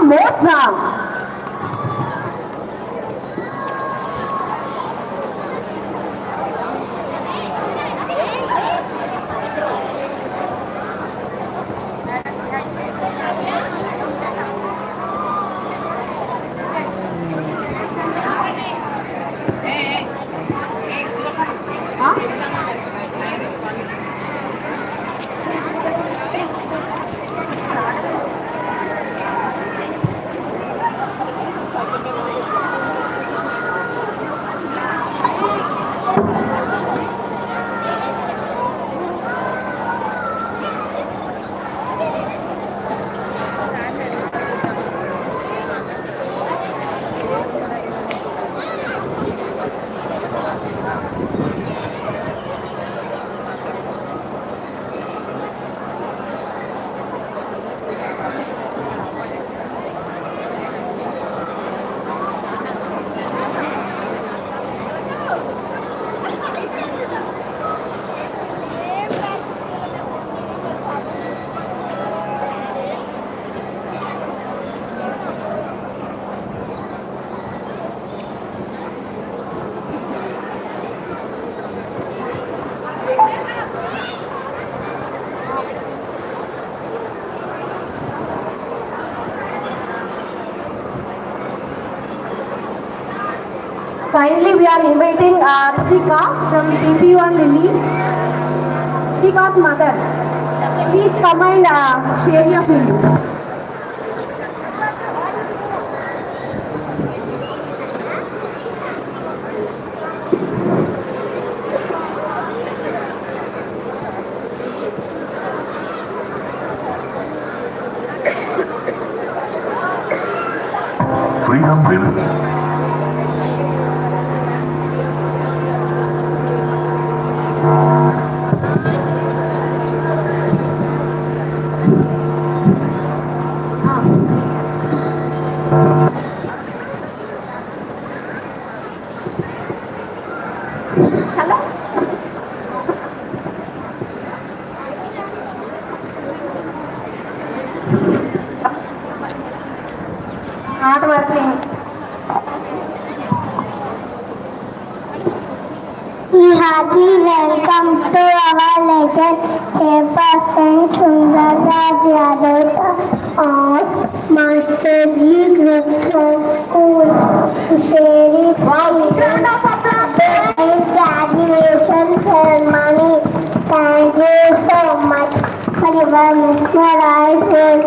most wrong. Kindly, we are inviting Ritvika from PP1 Lily, Ritvika's mother. Please come and share your feelings. Freedom River. Not working. We heartily welcome to our legend chairperson Sundar Raj Yadav of Master G Group School to share his graduation ceremony. Thank you so much for your mesmerizing.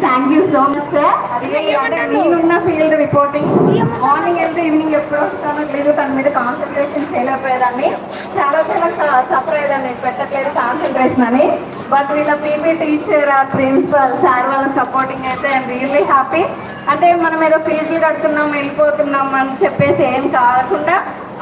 Thank you so much, sir. నేనున్న field reporting morning వెళ్తే evening ఎప్పుడు వస్తానో లేదు, తన మీద concentration చేయలేకపోయేదాన్ని, చాలా suffer అయ్యేదాన్ని, పెట్టట్లేదు concentration అని. బట్ వీళ్ళ పీపీ టీచర్ ఆ ప్రిన్సిపల్ సార్ వాళ్ళ సపోర్టింగ్ అయితే ఐఎమ్ రియల్లీ హ్యాపీ. అంటే మనం ఏదో ఫీజులు కడుతున్నాం వెళ్ళిపోతున్నాం అని చెప్పేసి ఏం కాకుండా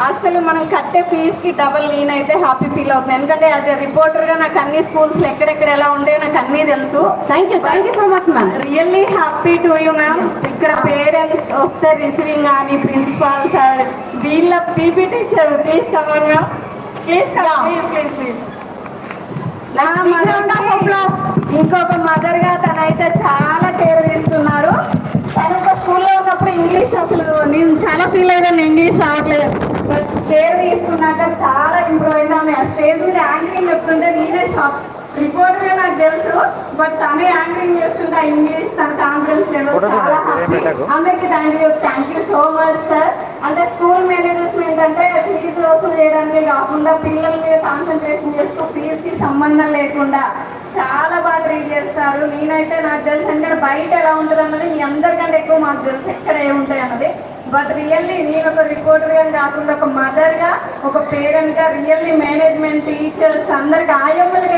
అసలు మనం కట్టే ఫీజుకి డబల్ నేనైతే హ్యాపీ ఫీల్ అవుతుంది. ఎందుకంటే యాజ్ ఎ రిపోర్టర్గా నాకు అన్ని స్కూల్స్లో ఎక్కడెక్కడ ఎలా ఉంటాయో నాకు అన్నీ తెలుసు. Thank you so much ma'am. Really happy to you ma'am. ఇక్కడ పేరెంట్స్ వస్తే రిసీవింగ్ కానీ ప్రిన్సిపాల్ సార్ వీళ్ళ PP teacher please come on ma'am, please please. ఇంకొక మదర్గా తనైతే చాలా కేర్ తీసుకున్నారు. తను ఒక స్కూల్లో ఉన్నప్పుడు ఇంగ్లీష్ అసలు నేను చాలా ఫీల్ అయ్యాను, ఇంగ్లీష్ రావట్లేదు. బట్ కేర్ తీసుకున్నాక చాలా ఇంప్రూవ్ అయింది. ఆమె స్టేజ్ మీద యాంకరింగ్ చెప్తుంటే నేనే షాక్. రిపోర్ట్గా నాకు తెలుసు, బట్ తనే యాంకరింగ్ చేస్తుంటే ఇంగ్లీష్ తన కాన్ఫిడెన్స్ లెవెల్ చాలా హ్యాపీ. అందరికీ thank you so much sir. అంటే స్కూల్ మేనేజర్స్ ఏంటంటే ఫీజు వసూలు చేయడానికి కాకుండా పిల్లల మీద కాన్సన్ట్రేషన్ చేస్తూ ఫీజుకి సంబంధం లేకుండా చాలా బాగా ట్రీట్ చేస్తారు. నేనైతే నాకు తెలుసు, ఎందుకంటే బయట ఎలా ఉంటుంది అన్నది మీ అందరికంటే ఎక్కువ మాకు తెలుసు ఎక్కడ ఏముంటాయి అన్నది. బట్ రియల్లీ నేను ఒక రిపోర్టర్గా కాకుండా ఒక మదర్గా, ఒక పేరెంట్గా రియల్లీ మేనేజ్మెంట్ టీచర్స్ అందరికి ఆయమ్మలకి